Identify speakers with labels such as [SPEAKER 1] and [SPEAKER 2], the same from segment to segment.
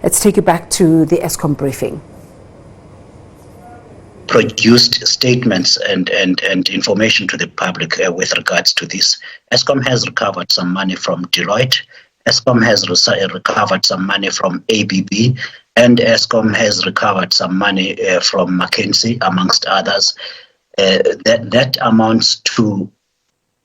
[SPEAKER 1] Let's take you back to the Eskom briefing.
[SPEAKER 2] Produced statements and information to the public with regards to this. Eskom has recovered some money from Deloitte. Eskom has recovered some money from ABB, and Eskom has recovered some money from McKinsey, amongst others. That amounts to,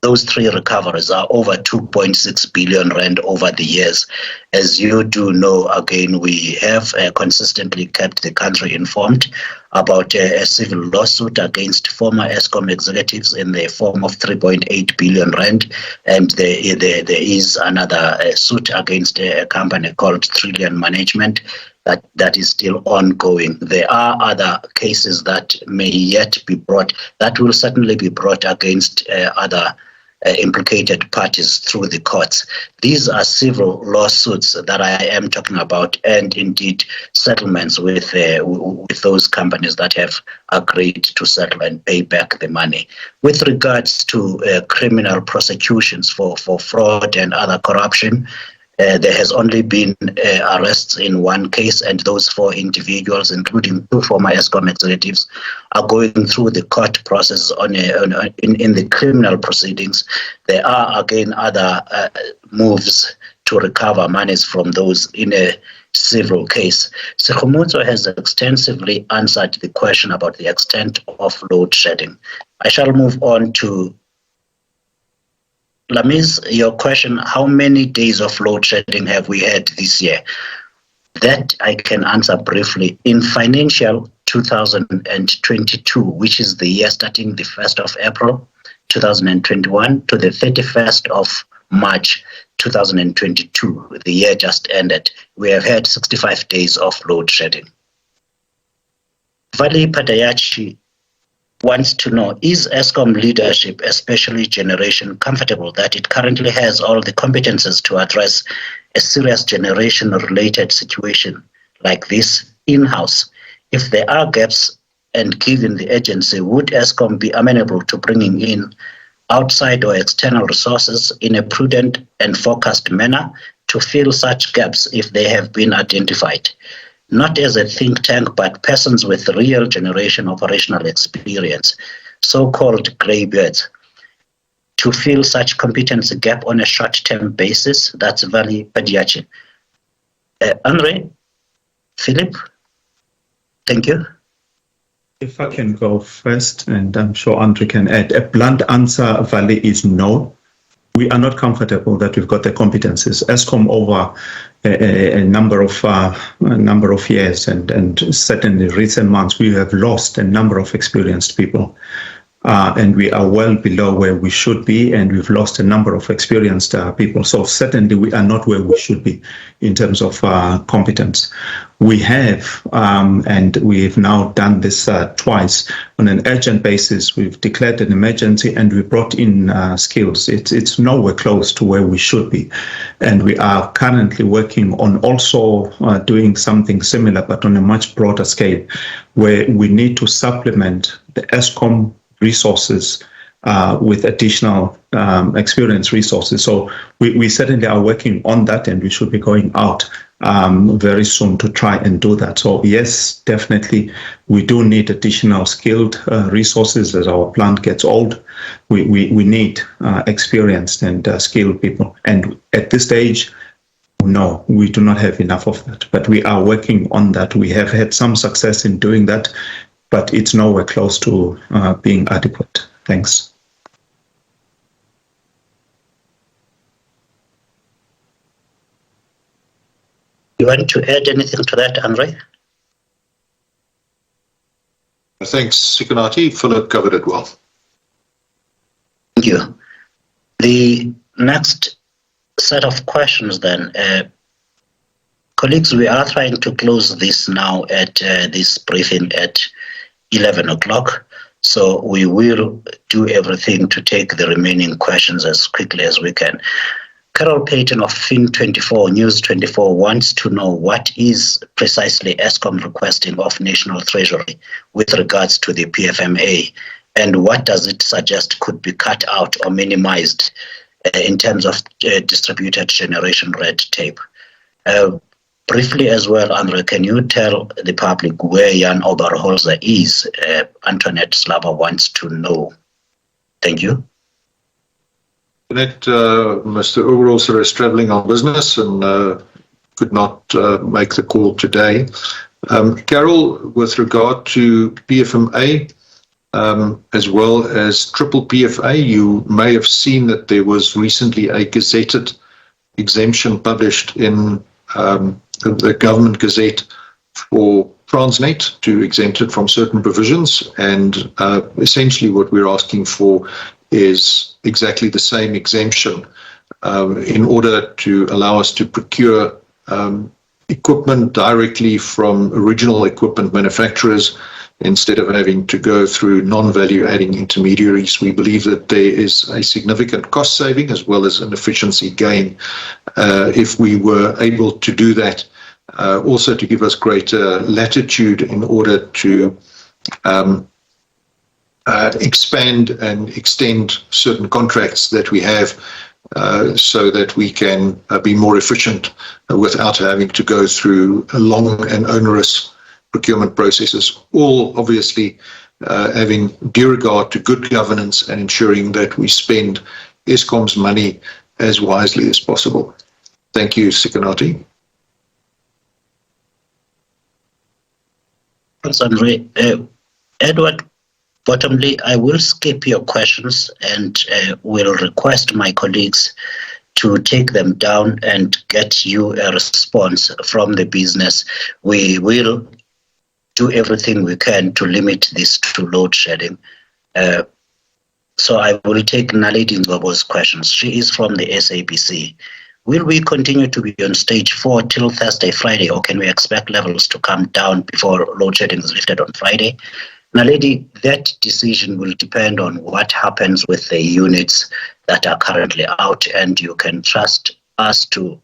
[SPEAKER 2] those three recoveries are over 2.6 billion rand over the years. As you do know, again, we have consistently kept the country informed about a civil lawsuit against former Eskom executives in the form of 3.8 billion rand, and there is another suit against a company called Trillion Management that is still ongoing. There are other cases that may yet be brought, that will certainly be brought against other implicated parties through the courts. These are civil lawsuits that I am talking about, and indeed settlements with those companies that have agreed to settle and pay back the money. With regards to criminal prosecutions for fraud and other corruption, there has only been arrests in one case, and those 4 individuals, including 2 former Eskom executives, are going through the court process in the criminal proceedings. There are again other moves to recover monies from those in a civil case. Sekgomotso has extensively answered the question about the extent of load shedding. I shall move on to Lamis, your question, how many days of load shedding have we had this year? That I can answer briefly. In financial 2022, which is the year starting the 1st of April 2021 to the 31st of March 2022, the year just ended, we have had 65 days of load shedding. Vali Padayachi wants to know, is Eskom leadership, especially generation, comfortable that it currently has all the competences to address a serious generation-related situation like this in-house? If there are gaps, and given the agency, would Eskom be amenable to bringing in outside or external resources in a prudent and focused manner to fill such gaps if they have been identified? Not as a think tank, but persons with real generation operational experience, so-called greybeards, to fill such competency gap on a short-term basis. That's Vali Padiachi. André, Philip, thank you.
[SPEAKER 3] If I can go first, and I'm sure André can add, a blunt answer, Vali, is no. We are not comfortable that we've got the competences. Eskom over a number of years, and certainly recent months, we have lost a number of experienced people. And we are well below where we should be, and we've lost a number of experienced people. So certainly we are not where we should be in terms of competence. We have, and we've now done this twice on an urgent basis. We've declared an emergency and we brought in skills. It's nowhere close to where we should be. And we are currently working on also doing something similar, but on a much broader scale, where we need to supplement the Eskom resources with additional experienced resources. So we certainly are working on that, and we should be going out very soon to try and do that. So yes, definitely, we do need additional skilled resources as our plant gets old. We need experienced and skilled people. And at this stage, no, we do not have enough of that. But we are working on that. We have had some success in doing that, but it's nowhere close to being adequate. Thanks.
[SPEAKER 2] You want to add anything to that, André?
[SPEAKER 4] Thanks, Sikonati. Philip covered it well.
[SPEAKER 2] Thank you. The next set of questions then. Colleagues, we are trying to close this now at this briefing at 11 o'clock. So we will do everything to take the remaining questions as quickly as we can. Carol Payton of Fin24, News24 wants to know what is precisely Eskom requesting of National Treasury with regards to the PFMA, and what does it suggest could be cut out or minimized in terms of distributed generation red tape. Briefly as well, André, can you tell the public where Jan Oberholzer is? Antoinette Slava wants to know. Thank you.
[SPEAKER 4] Mr. Oberholzer is traveling on business and could not make the call today. Carol, with regard to PFMA, as well as triple PFA, you may have seen that there was recently a gazetted exemption published in the Government Gazette for Transnet to exempt it from certain provisions, and essentially what we're asking for is exactly the same exemption in order to allow us to procure equipment directly from original equipment manufacturers instead of having to go through non-value adding intermediaries. We believe that there is a significant cost saving as well as an efficiency gain if we were able to do that. Also to give us greater latitude in order to expand and extend certain contracts that we have so that we can be more efficient without having to go through long and onerous procurement processes, all obviously having due regard to good governance and ensuring that we spend Eskom's money as wisely as possible. Thank you, Sikanati.
[SPEAKER 2] Thanks, André. Edward Bottomley, I will skip your questions and will request my colleagues to take them down and get you a response from the business. We will do everything we can to limit this to load shedding. So I will take Naledi Ngobo's questions. She is from the SABC. Will we continue to be on stage 4 till Thursday, Friday, or can we expect levels to come down before load shedding is lifted on Friday? Naledi, that decision will depend on what happens with the units that are currently out, and you can trust us to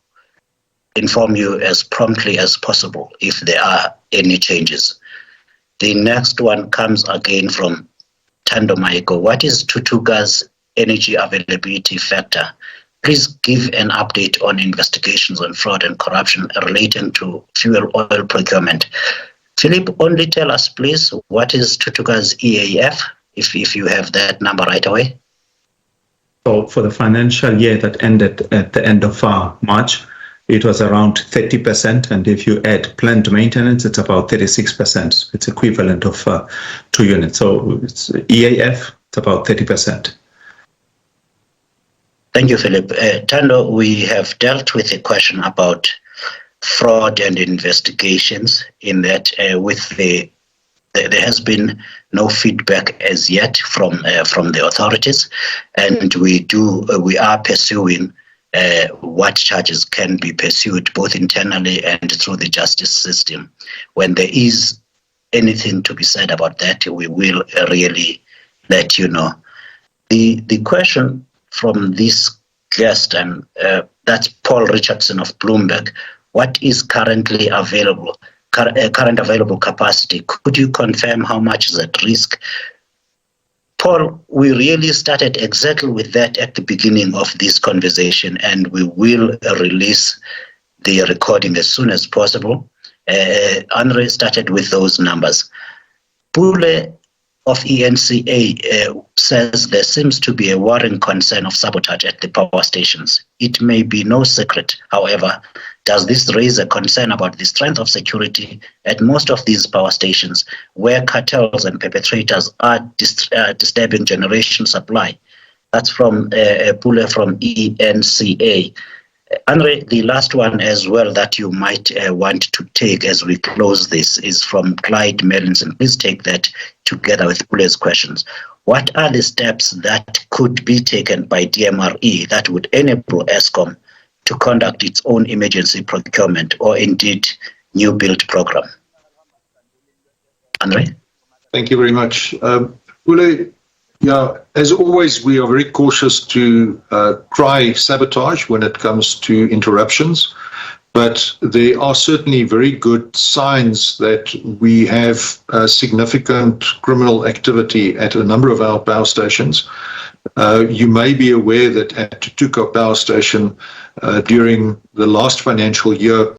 [SPEAKER 2] inform you as promptly as possible if there are any changes. The next one comes again from Tando Maiko. What is Tutuga's energy availability factor? Please give an update on investigations on fraud and corruption relating to fuel oil procurement. Philip, only tell us, please, what is Tutuga's EAF, if you have that number right away?
[SPEAKER 3] So for the financial year that ended at the end of March, it was around 30%, and if you add planned maintenance, it's about 36%. It's equivalent of 2 units. So it's EAF, it's about 30%.
[SPEAKER 2] Thank you, Philip. Tando, we have dealt with a question about fraud and investigations in that there has been no feedback as yet from the authorities, and we are pursuing what charges can be pursued both internally and through the justice system. When there is anything to be said about that, we will really let you know. The question from this guest, and that's Paul Richardson of Bloomberg. What is currently available, current available capacity? Could you confirm how much is at risk? Paul, we really started exactly with that at the beginning of this conversation, and we will release the recording as soon as possible. André started with those numbers. Pule of ENCA says there seems to be a worrying concern of sabotage at the power stations. It may be no secret, however, does this raise a concern about the strength of security at most of these power stations where cartels and perpetrators are disturbing generation supply? That's from Pule from ENCA. André, the last one as well that you might want to take as we close this is from Clyde Mellinson. Please take that together with Pule's questions. What are the steps that could be taken by DMRE that would enable Eskom to conduct its own emergency procurement or indeed new build program? André?
[SPEAKER 4] Thank you very much. Pule, yeah, as always, we are very cautious to try sabotage when it comes to interruptions, but there are certainly very good signs that we have significant criminal activity at a number of our power stations. You may be aware that at Tutuka Power Station during the last financial year,